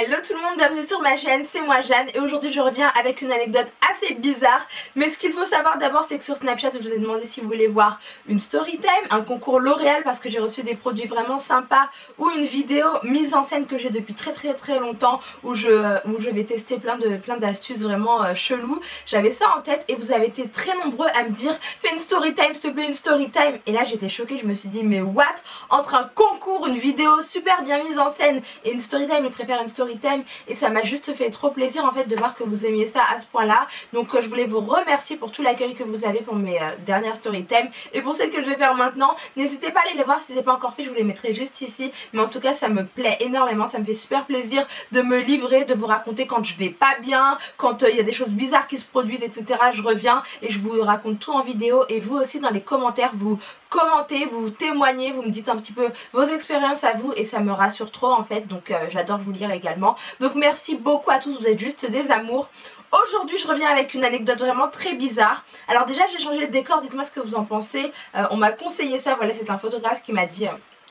Hello tout le monde, bienvenue sur ma chaîne, c'est moi Jeanne et aujourd'hui je reviens avec une anecdote assez bizarre. Mais ce qu'il faut savoir d'abord c'est que sur Snapchat je vous ai demandé si vous voulez voir une story time, un concours L'Oréal parce que j'ai reçu des produits vraiment sympas, ou une vidéo mise en scène que j'ai depuis très longtemps où je vais tester plein d'astuces vraiment cheloues. J'avais ça en tête et vous avez été très nombreux à me dire fais une story time s'il te plaît, une story time. Et là j'étais choquée, je me suis dit mais what? Entre un concours, une vidéo super bien mise en scène et une story time, je préfère une story time et ça m'a juste fait trop plaisir en fait de voir que vous aimiez ça à ce point là. Donc je voulais vous remercier pour tout l'accueil que vous avez pour mes dernières story time et pour celles que je vais faire maintenant. N'hésitez pas à aller les voir si c'est pas encore fait, je vous les mettrai juste ici. Mais en tout cas ça me plaît énormément, ça me fait super plaisir de me livrer, de vous raconter quand je vais pas bien, quand il y a des choses bizarres qui se produisent etc. Je reviens et je vous raconte tout en vidéo. Et vous aussi dans les commentaires vous commentez, vous témoignez, vous me dites un petit peu vos expériences à vous et ça me rassure trop en fait. Donc j'adore vous lire également. Donc merci beaucoup à tous, vous êtes juste des amours. Aujourd'hui je reviens avec une anecdote vraiment très bizarre. Alors déjà j'ai changé le décor, dites-moi ce que vous en pensez. On m'a conseillé ça, voilà, c'est un photographe qui m'a dit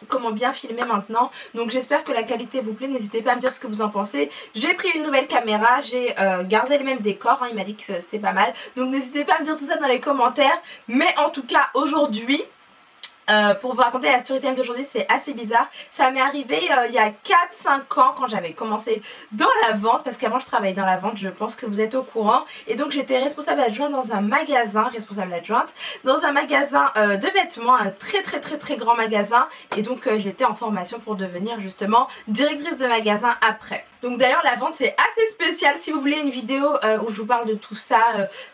comment bien filmer maintenant. Donc j'espère que la qualité vous plaît, n'hésitez pas à me dire ce que vous en pensez. J'ai pris une nouvelle caméra, j'ai gardé le même décor, hein, il m'a dit que c'était pas mal. Donc n'hésitez pas à me dire tout ça dans les commentaires. Mais en tout cas aujourd'hui, pour vous raconter la story time d'aujourd'hui, c'est assez bizarre. Ça m'est arrivé il y a 4-5 ans quand j'avais commencé dans la vente, parce qu'avant je travaillais dans la vente, je pense que vous êtes au courant. Et donc j'étais responsable adjointe dans un magasin, de vêtements, un très grand magasin. Et donc j'étais en formation pour devenir justement directrice de magasin après. Donc d'ailleurs la vente c'est assez spécial. Si vous voulez une vidéo où je vous parle de tout ça,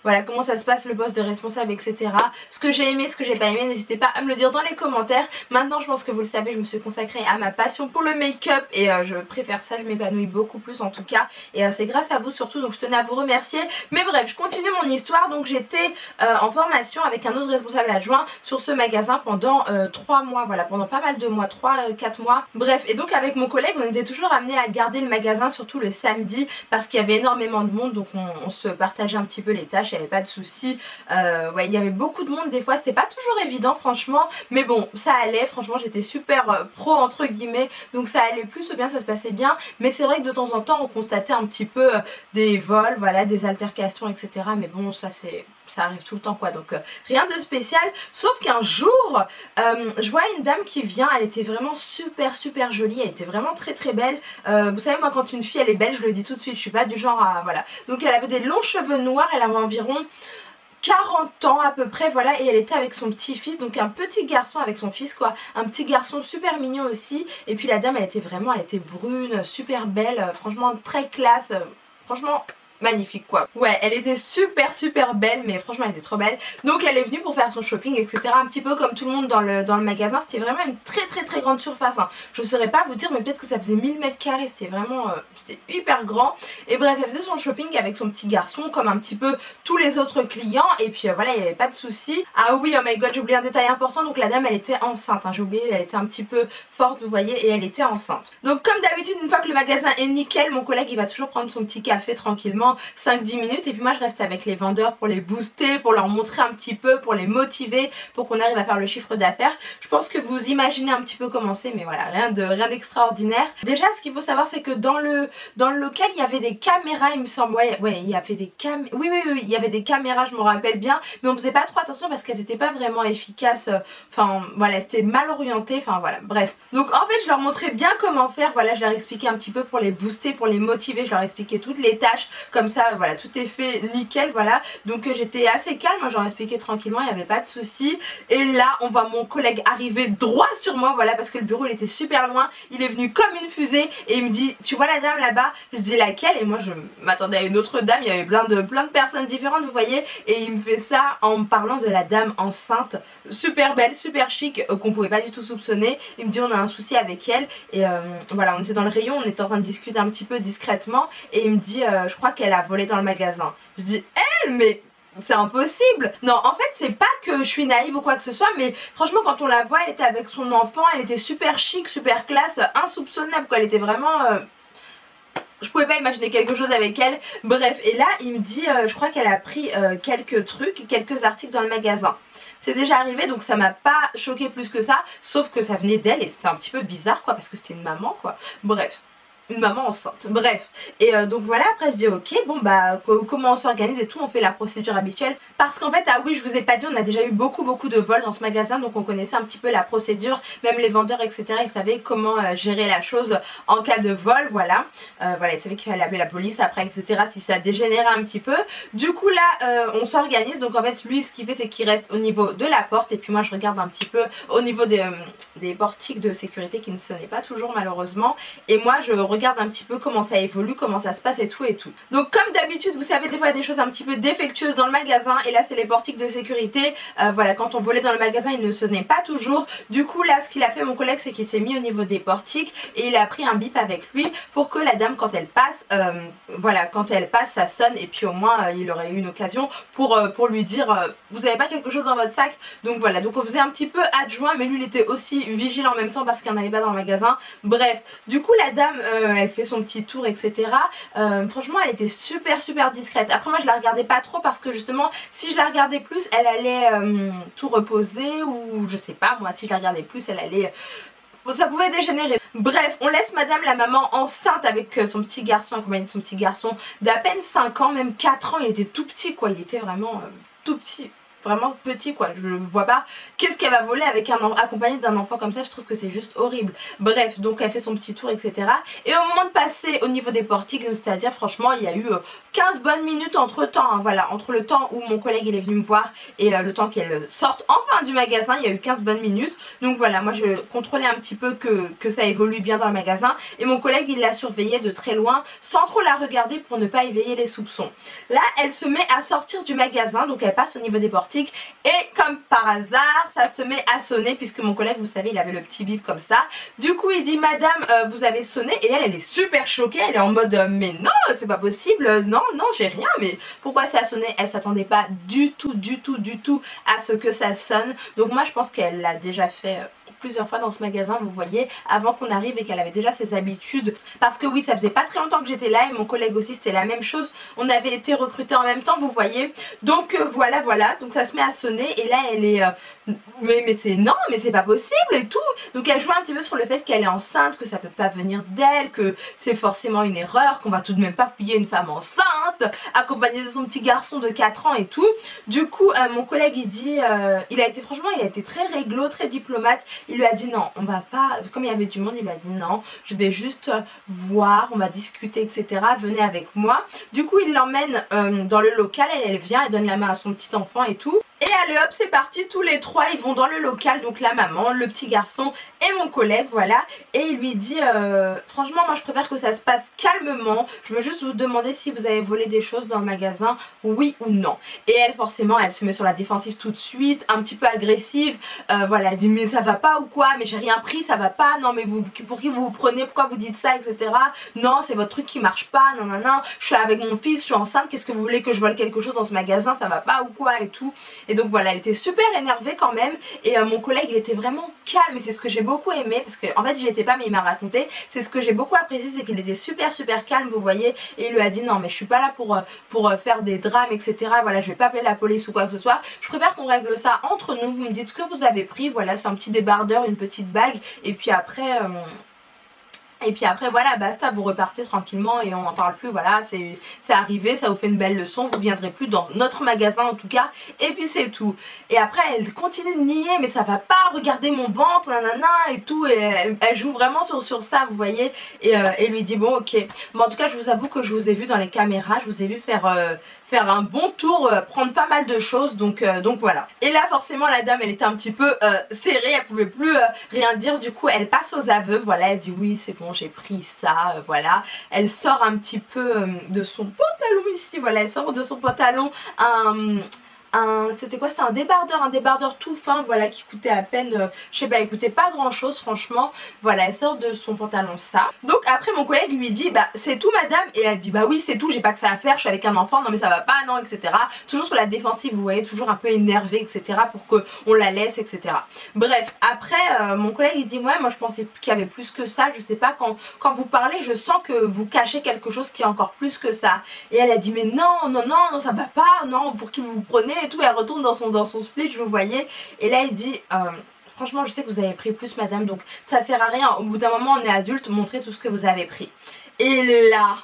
voilà comment ça se passe, le poste de responsable etc. Ce que j'ai aimé, ce que j'ai pas aimé, n'hésitez pas à me le dire dans les commentaires. Maintenant je pense que vous le savez, je me suis consacrée à ma passion pour le make-up et je préfère ça, je m'épanouis beaucoup plus en tout cas. Et c'est grâce à vous surtout, donc je tenais à vous remercier. Mais bref, je continue mon histoire. Donc j'étais en formation avec un autre responsable adjoint sur ce magasin pendant 3 mois, voilà, pendant pas mal de mois, 3-4 mois. Bref, et donc avec mon collègue on était toujours amenés à garder le magasin, surtout le samedi parce qu'il y avait énormément de monde, donc on se partageait un petit peu les tâches, il n'y avait pas de soucis. Ouais, il y avait beaucoup de monde des fois, c'était pas toujours évident franchement, mais bon ça allait, franchement j'étais super pro entre guillemets, donc ça allait plutôt bien, ça se passait bien. Mais c'est vrai que de temps en temps on constatait un petit peu des vols, voilà, des altercations etc. Mais bon ça arrive tout le temps quoi, donc rien de spécial. Sauf qu'un jour je vois une dame qui vient, elle était vraiment super jolie, elle était vraiment très belle. Vous savez moi quand une fille elle est belle je le dis tout de suite, je suis pas du genre à voilà. Donc elle avait des longs cheveux noirs, elle avait environ 40 ans à peu près, voilà, et elle était avec son petit-fils, donc un petit garçon avec son fils quoi, un petit garçon super mignon aussi. Et puis la dame elle était brune, super belle, franchement très classe, franchement magnifique quoi. Ouais, elle était super belle, mais franchement elle était trop belle. Donc elle est venue pour faire son shopping etc, un petit peu comme tout le monde dans le magasin. C'était vraiment une très grande surface, hein. Je saurais pas vous dire, mais peut-être que ça faisait 1000 mètres carrés, c'était vraiment c'était hyper grand. Et bref, elle faisait son shopping avec son petit garçon comme un petit peu tous les autres clients. Et puis voilà, il n'y avait pas de soucis. Ah oui, oh my god, j'ai oublié un détail important. Donc la dame elle était enceinte, hein. J'ai oublié, elle était un petit peu forte vous voyez, et elle était enceinte. Donc comme d'habitude, une fois que le magasin est nickel, mon collègue il va toujours prendre son petit café tranquillement 5-10 minutes et puis moi je reste avec les vendeurs pour les booster, pour leur montrer un petit peu, pour les motiver, pour qu'on arrive à faire le chiffre d'affaires. Je pense que vous imaginez un petit peu comment c'est, mais voilà, rien d'extraordinaire. Déjà ce qu'il faut savoir c'est que dans le local il y avait des caméras il me semble, ouais il y avait des caméras, oui il y avait des caméras, je me rappelle bien, mais on faisait pas trop attention parce qu'elles étaient pas vraiment efficaces, enfin voilà, c'était mal orienté, enfin voilà, bref. Donc en fait je leur montrais bien comment faire, voilà, je leur expliquais un petit peu pour les booster, pour les motiver, je leur expliquais toutes les tâches, comme ça voilà, tout est fait nickel, voilà. Donc j'étais assez calme, moi j'en expliquais tranquillement, il n'y avait pas de soucis. Et là on voit mon collègue arriver droit sur moi, voilà, parce que le bureau il était super loin, il est venu comme une fusée et il me dit tu vois la dame là-bas? Je dis laquelle? Et moi je m'attendais à une autre dame, il y avait plein de personnes différentes vous voyez, et il me fait ça en me parlant de la dame enceinte, super belle, super chic, qu'on pouvait pas du tout soupçonner. Il me dit on a un souci avec elle et voilà, on était dans le rayon, on était en train de discuter un petit peu discrètement et il me dit je crois qu'elle a volé dans le magasin. Je dis elle, mais c'est impossible. Non en fait c'est pas que je suis naïve ou quoi que ce soit, mais franchement quand on la voit elle était avec son enfant, elle était super chic, super classe, insoupçonnable quoi, elle était vraiment je pouvais pas imaginer quelque chose avec elle. Bref, et là il me dit je crois qu'elle a pris quelques trucs, quelques articles dans le magasin. C'est déjà arrivé donc ça m'a pas choqué plus que ça, sauf que ça venait d'elle et c'était un petit peu bizarre quoi, parce que c'était une maman quoi. Bref. une maman enceinte, bref. Et donc voilà, après je dis ok, bon bah comment on s'organise et tout, on fait la procédure habituelle. Parce qu'en fait, ah oui, je vous ai pas dit, on a déjà eu beaucoup de vols dans ce magasin, donc on connaissait un petit peu la procédure, même les vendeurs, etc. Ils savaient comment gérer la chose en cas de vol, voilà. Voilà, ils savaient qu'il fallait appeler la police après, etc. si ça dégénérait un petit peu. Du coup là, on s'organise, donc en fait lui ce qu'il fait c'est qu'il reste au niveau de la porte, et puis moi je regarde un petit peu au niveau des portiques de sécurité qui ne sonnaient pas toujours malheureusement, et moi je regarde un petit peu comment ça évolue, comment ça se passe et tout et tout. Donc comme d'habitude, vous savez, des fois il y a des choses un petit peu défectueuses dans le magasin, et là c'est les portiques de sécurité. Voilà, quand on volait dans le magasin il ne sonnait pas toujours. Du coup là ce qu'il a fait mon collègue, c'est qu'il s'est mis au niveau des portiques et il a pris un bip avec lui pour que la dame quand elle passe, voilà, quand elle passe ça sonne, et puis au moins il aurait eu une occasion pour lui dire vous avez pas quelque chose dans votre sac. Donc voilà, donc on faisait un petit peu adjoint, mais lui il était aussi vigilant en même temps parce qu'il n'y en avait pas dans le magasin. Bref, du coup la dame elle fait son petit tour, etc. Franchement elle était super discrète. Après moi je la regardais pas trop parce que justement si je la regardais plus elle allait tout reposer, ou je sais pas moi, si je la regardais plus elle allait... ça pouvait dégénérer. Bref, on laisse madame la maman enceinte avec son petit garçon, accompagné de son petit garçon d'à peine 5 ans, même 4 ans, il était tout petit quoi, il était vraiment tout petit. Vraiment petit quoi, je ne vois pas qu'est-ce qu'elle va voler avec accompagnée d'un enfant comme ça, je trouve que c'est juste horrible. Bref, donc elle fait son petit tour, etc. Et au moment de passer au niveau des portiques, c'est-à-dire franchement il y a eu 15 bonnes minutes entre temps, hein, voilà, entre le temps où mon collègue il est venu me voir et le temps qu'elle sorte enfin du magasin, il y a eu 15 bonnes minutes. Donc voilà, moi je contrôlais un petit peu que ça évolue bien dans le magasin, et mon collègue il l'a surveillée de très loin sans trop la regarder pour ne pas éveiller les soupçons. Là elle se met à sortir du magasin, donc elle passe au niveau des portiques. Et comme par hasard ça se met à sonner, puisque mon collègue vous savez il avait le petit bip comme ça. Du coup il dit madame vous avez sonné, et elle est super choquée, elle est en mode mais non c'est pas possible, non j'ai rien, mais pourquoi ça a sonné? Elle s'attendait pas du tout à ce que ça sonne. Donc moi je pense qu'elle l'a déjà fait plusieurs fois dans ce magasin, vous voyez, avant qu'on arrive, et qu'elle avait déjà ses habitudes, parce que oui ça faisait pas très longtemps que j'étais là, et mon collègue aussi c'était la même chose, on avait été recrutés en même temps, vous voyez. Donc voilà, donc ça se met à sonner, et là elle est mais c'est non, mais c'est pas possible et tout. Donc elle joue un petit peu sur le fait qu'elle est enceinte, que ça peut pas venir d'elle, que c'est forcément une erreur, qu'on va tout de même pas fouiller une femme enceinte accompagnée de son petit garçon de 4 ans et tout. Du coup mon collègue il dit franchement il a été très réglo, très diplomate. Il lui a dit non, on va pas, comme il y avait du monde, il m'a dit non, je vais juste voir, on va discuter, etc. Venez avec moi. Du coup il l'emmène dans le local, elle vient, elle donne la main à son petit enfant et tout. Et allez hop, c'est parti, tous les trois ils vont dans le local, donc la maman, le petit garçon et mon collègue, voilà. Et il lui dit franchement moi je préfère que ça se passe calmement, je veux juste vous demander si vous avez volé des choses dans le magasin, oui ou non. Et elle forcément elle se met sur la défensive tout de suite, un petit peu agressive, voilà, elle dit mais ça va pas ou quoi, mais j'ai rien pris, ça va pas, non mais vous, pour qui vous vous prenez, pourquoi vous dites ça, etc. Non c'est votre truc qui marche pas, non, je suis avec mon fils, je suis enceinte, qu'est-ce que vous voulez que je vole quelque chose dans ce magasin, ça va pas ou quoi et tout. Et donc voilà, elle était super énervée quand même, et mon collègue il était vraiment calme, et c'est ce que j'ai beaucoup aimé, parce que en fait j'y étais pas mais il m'a raconté, c'est ce que j'ai beaucoup apprécié, c'est qu'il était super calme, vous voyez, et il lui a dit non mais je suis pas là pour faire des drames, etc. Voilà, je vais pas appeler la police ou quoi que ce soit, je préfère qu'on règle ça entre nous, vous me dites ce que vous avez pris, voilà, c'est un petit débardeur, une petite bague, et puis après voilà, basta, vous repartez tranquillement et on n'en parle plus, voilà, c'est arrivé, ça vous fait une belle leçon, vous viendrez plus dans notre magasin en tout cas, et puis c'est tout. Et après elle continue de nier, mais ça va pas, regardez mon ventre, nanana et tout, et elle joue vraiment sur ça, vous voyez, et lui dit bon ok, mais en tout cas je vous avoue que je vous ai vu dans les caméras, je vous ai vu faire un bon tour, prendre pas mal de choses, donc voilà. Et là forcément la dame elle était un petit peu serrée, elle pouvait plus rien dire, du coup elle passe aux aveux, voilà, elle dit oui c'est bon j'ai pris ça, voilà. Elle sort un petit peu de son pantalon ici, voilà, elle sort de son pantalon c'était quoi, c'était un débardeur tout fin, voilà, qui coûtait à peine, je sais pas, il coûtait pas grand chose franchement, voilà, elle sort de son pantalon ça. Donc après mon collègue lui dit bah c'est tout madame, et elle dit bah oui c'est tout, j'ai pas que ça à faire, je suis avec un enfant, non mais ça va pas, non, etc. Toujours sur la défensive, vous voyez, toujours un peu énervée, etc. pour qu'on la laisse, etc. Bref, après mon collègue il dit ouais moi je pensais qu'il y avait plus que ça, je sais pas, quand vous parlez je sens que vous cachez quelque chose qui est encore plus que ça. Et elle a dit mais non ça va pas, non, pour qui vous vous prenez et tout, elle retourne dans son split, vous voyez, et là il dit franchement je sais que vous avez pris plus madame, donc ça sert à rien, au bout d'un moment on est adulte, montrez tout ce que vous avez pris. Et là,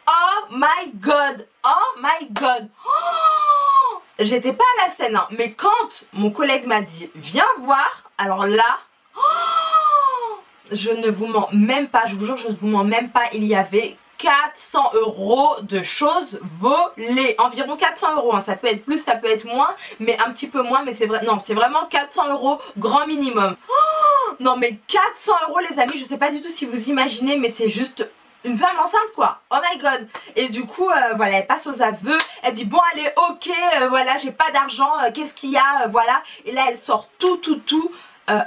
oh my god, oh my god, oh, j'étais pas à la scène hein, mais quand mon collègue m'a dit viens voir, alors là, oh, je ne vous mens même pas, je vous jure je ne vous mens même pas, il y avait 400 € de choses volées, environ 400 €, hein. Ça peut être plus, ça peut être moins, mais un petit peu moins, mais c'est vrai, non, c'est vraiment 400 € grand minimum. Oh, non mais 400 € les amis, je sais pas du tout si vous imaginez, mais c'est juste une femme enceinte quoi, oh my god. Et du coup voilà, elle passe aux aveux, elle dit bon allez ok, voilà j'ai pas d'argent, qu'est-ce qu'il y a, voilà. Et là elle sort tout.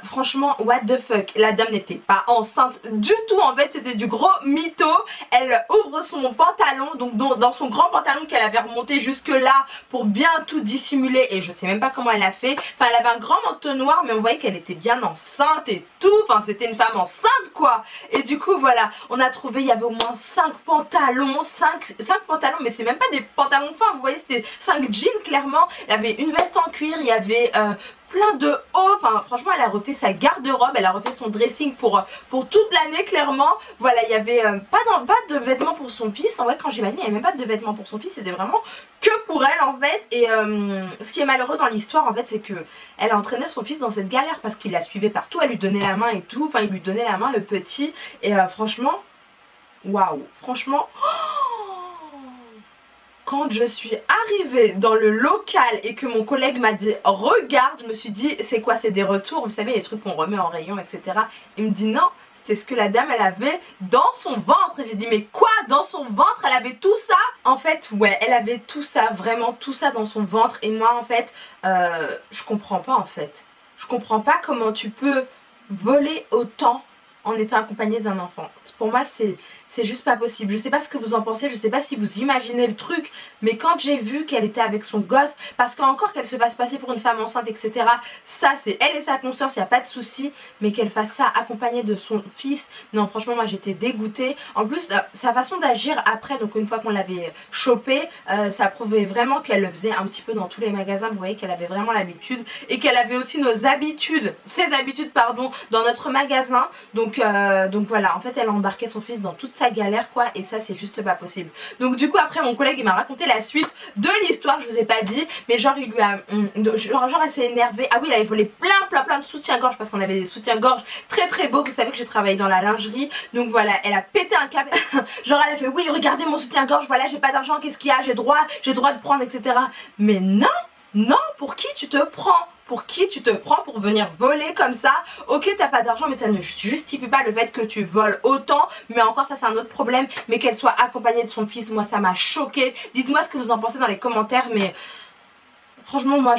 Franchement what the fuck, la dame n'était pas enceinte du tout en fait, c'était du gros mytho. Elle ouvre son pantalon, donc dans son grand pantalon qu'elle avait remonté jusque là pour bien tout dissimuler, et je sais même pas comment elle a fait, enfin elle avait un grand manteau noir mais on voyait qu'elle était bien enceinte et tout, enfin c'était une femme enceinte quoi. Et du coup voilà, on a trouvé, il y avait au moins 5 pantalons, 5 pantalons, mais c'est même pas des pantalons fins, vous voyez c'était 5 jeans clairement, il y avait une veste en cuir, il y avait plein de hauts, enfin franchement elle a refait sa garde-robe, elle a refait son dressing pour toute l'année clairement. Voilà, il y avait pas de vêtements pour son fils, en vrai quand j'imagine il n'y avait même pas de vêtements pour son fils, c'était vraiment que pour elle en fait. Et ce qui est malheureux dans l'histoire en fait c'est que elle a entraîné son fils dans cette galère parce qu'il la suivait partout, elle lui donnait la main et tout, enfin il lui donnait la main le petit, et franchement, waouh, franchement... Quand je suis arrivée dans le local et que mon collègue m'a dit regarde, je me suis dit c'est quoi, c'est des retours, vous savez les trucs qu'on remet en rayon etc. Il me dit non, c'était ce que la dame elle avait dans son ventre. Et j'ai dit mais quoi, dans son ventre elle avait tout ça? En fait ouais, elle avait tout ça, vraiment tout ça dans son ventre. Et moi en fait je comprends pas en fait, je comprends pas comment tu peux voler autant en étant accompagné d'un enfant. Pour moi c'est juste pas possible. Je sais pas ce que vous en pensez, je sais pas si vous imaginez le truc, mais quand j'ai vu qu'elle était avec son gosse, parce qu'encore qu'elle se fasse passer pour une femme enceinte etc, ça c'est elle et sa conscience, il n'y a pas de souci, mais qu'elle fasse ça accompagnée de son fils, non franchement moi j'étais dégoûtée. En plus sa façon d'agir après, donc une fois qu'on l'avait chopée, ça prouvait vraiment qu'elle le faisait un petit peu dans tous les magasins, vous voyez qu'elle avait vraiment l'habitude, et qu'elle avait aussi ses habitudes pardon, dans notre magasin. Donc voilà, en fait elle embarquait son fils dans toute sa galère quoi, et ça c'est juste pas possible. Donc du coup après mon collègue il m'a raconté la suite de l'histoire, je vous ai pas dit, mais genre il lui a genre elle s'est énervée. Ah oui, il avait volé plein de soutiens-gorge, parce qu'on avait des soutiens-gorge très beaux, vous savez que j'ai travaillé dans la lingerie, donc voilà, elle a pété un câble. Genre elle a fait oui regardez mon soutien-gorge, voilà j'ai pas d'argent, qu'est-ce qu'il y a, j'ai droit de prendre etc. Mais non, pour qui tu te prends? Pour qui tu te prends pour venir voler comme ça? Ok t'as pas d'argent mais ça ne justifie pas le fait que tu voles autant, mais encore ça c'est un autre problème. Mais qu'elle soit accompagnée de son fils, moi ça m'a choquée. Dites-moi ce que vous en pensez dans les commentaires, mais... franchement moi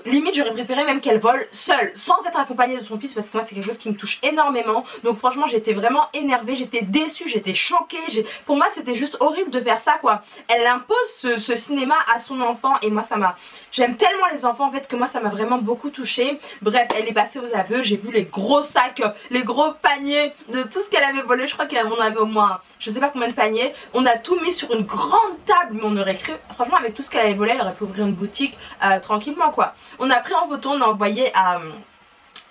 limite j'aurais préféré même qu'elle vole seule, sans être accompagnée de son fils, parce que moi c'est quelque chose qui me touche énormément. Donc franchement j'étais vraiment énervée, j'étais déçue, j'étais choquée, pour moi c'était juste horrible de faire ça quoi. Elle impose ce cinéma à son enfant, et moi ça m'a... j'aime tellement les enfants en fait que moi ça m'a vraiment beaucoup touchée. Bref, elle est passée aux aveux, j'ai vu les gros sacs, les gros paniers de tout ce qu'elle avait volé. Je crois qu'on avait au moins je sais pas combien de paniers. On a tout mis sur une grande table, mais on aurait cru, franchement avec tout ce qu'elle avait volé elle aurait pu ouvrir une boutique tranquillement quoi. On a pris en photo, on a envoyé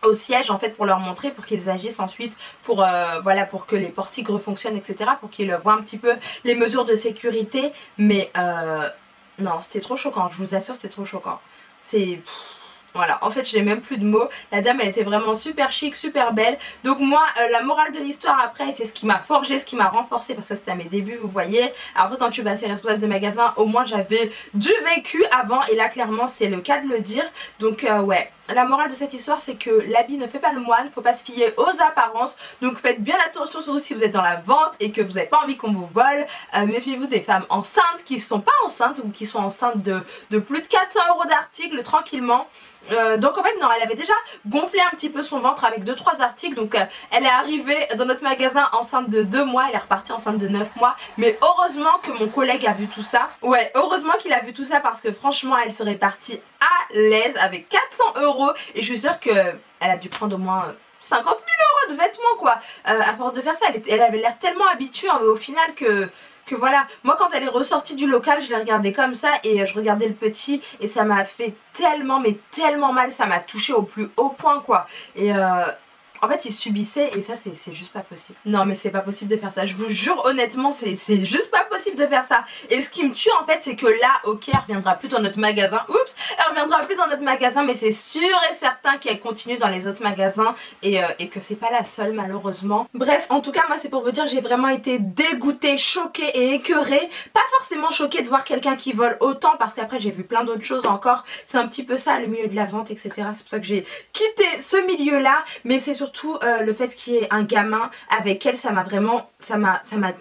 au siège en fait pour leur montrer, pour qu'ils agissent ensuite, pour voilà, pour que les portiques refonctionnent etc, pour qu'ils voient un petit peu les mesures de sécurité. Mais non, c'était trop choquant, je vous assure, c'était trop choquant. C'est... voilà, en fait j'ai même plus de mots. La dame elle était vraiment super chic, super belle. Donc moi la morale de l'histoire après, c'est ce qui m'a forgé, ce qui m'a renforcé, parce que c'était à mes débuts vous voyez. Après quand je suis passée responsable de magasin, au moins j'avais du vécu avant, et là clairement c'est le cas de le dire. Donc ouais, la morale de cette histoire c'est que l'habit ne fait pas le moine, faut pas se fier aux apparences. Donc faites bien attention, surtout si vous êtes dans la vente et que vous n'avez pas envie qu'on vous vole. Méfiez-vous des femmes enceintes qui sont pas enceintes, ou qui sont enceintes de plus de 400 € d'articles tranquillement. Donc en fait non, elle avait déjà gonflé un petit peu son ventre avec 2-3 articles. Donc elle est arrivée dans notre magasin enceinte de 2 mois, elle est repartie enceinte de 9 mois. Mais heureusement que mon collègue a vu tout ça. Ouais, heureusement qu'il a vu tout ça, parce que franchement elle serait partie à l'aise avec 400 €. Et je suis sûre qu'elle a dû prendre au moins 50 000 € de vêtements quoi, à force de faire ça. Elle avait l'air tellement habituée au final que que voilà, moi quand elle est ressortie du local, je l'ai regardée comme ça et je regardais le petit et ça m'a fait tellement, mais tellement mal, ça m'a touché au plus haut point quoi. Et en fait il subissait et ça c'est juste pas possible. Non mais c'est pas possible de faire ça, je vous jure honnêtement c'est juste pas possible de faire ça. Et ce qui me tue en fait c'est que là ok elle reviendra plus dans notre magasin, oups, elle reviendra plus dans notre magasin, mais c'est sûr et certain qu'elle continue dans les autres magasins et que c'est pas la seule malheureusement. Bref, en tout cas moi c'est pour vous dire, j'ai vraiment été dégoûtée, choquée et écœurée. Pas forcément choquée de voir quelqu'un qui vole autant parce qu'après j'ai vu plein d'autres choses encore, c'est un petit peu ça le milieu de la vente etc. C'est pour ça que j'ai quitté ce milieu là, mais c'est surtout le fait qu'il y ait un gamin avec elle, ça m'a vraiment,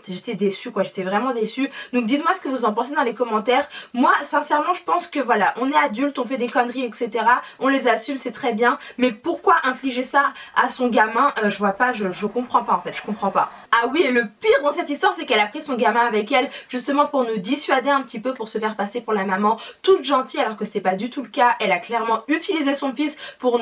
j'étais déçue quoi, j'étais vraiment déçue. Donc dites-moi ce que vous en pensez dans les commentaires. Moi sincèrement je pense que voilà, on est adulte, on fait des conneries etc, on les assume, c'est très bien, mais pourquoi infliger ça à son gamin? Je vois pas, je comprends pas en fait, je comprends pas. Ah oui, et le pire dans cette histoire c'est qu'elle a pris son gamin avec elle justement pour nous dissuader un petit peu, pour se faire passer pour la maman toute gentille alors que c'est pas du tout le cas. Elle a clairement utilisé son fils pour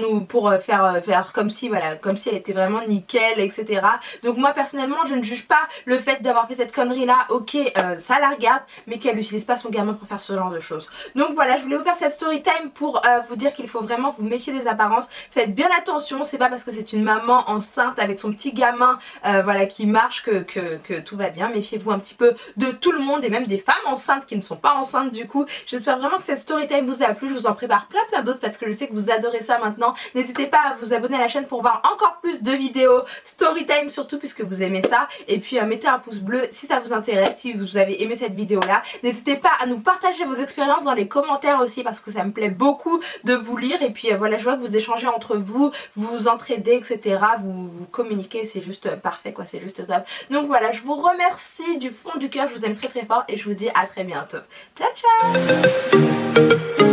faire comme si voilà, comme si elle était vraiment nickel etc. Donc moi personnellement je ne juge pas le fait d'avoir fait cette connerie là, ok ça la regarde, mais qu'elle n'utilise pas son gamin pour faire ce genre de choses. Donc voilà, je voulais vous faire cette story time pour vous dire qu'il faut vraiment vous méfier des apparences. Faites bien attention, c'est pas parce que c'est une maman enceinte avec son petit gamin voilà qui marche que tout va bien. Méfiez-vous un petit peu de tout le monde et même des femmes enceintes qui ne sont pas enceintes du coup. J'espère vraiment que cette story time vous a plu, je vous en prépare plein d'autres parce que je sais que vous adorez ça maintenant. N'hésitez pas à vous abonner à la chaîne pour voir encore plus de vidéos story time surtout puisque vous aimez ça, et puis mettez un pouce bleu si ça vous intéresse, si vous avez aimé cette vidéo là. N'hésitez pas à nous partager vos expériences dans les commentaires aussi parce que ça me plaît beaucoup de vous lire, et puis voilà, je vois que vous échangez entre vous, vous entraidez etc, vous communiquez, c'est juste parfait quoi, c'est juste top. Donc voilà, je vous remercie du fond du cœur, je vous aime très fort et je vous dis à très bientôt. Ciao ciao.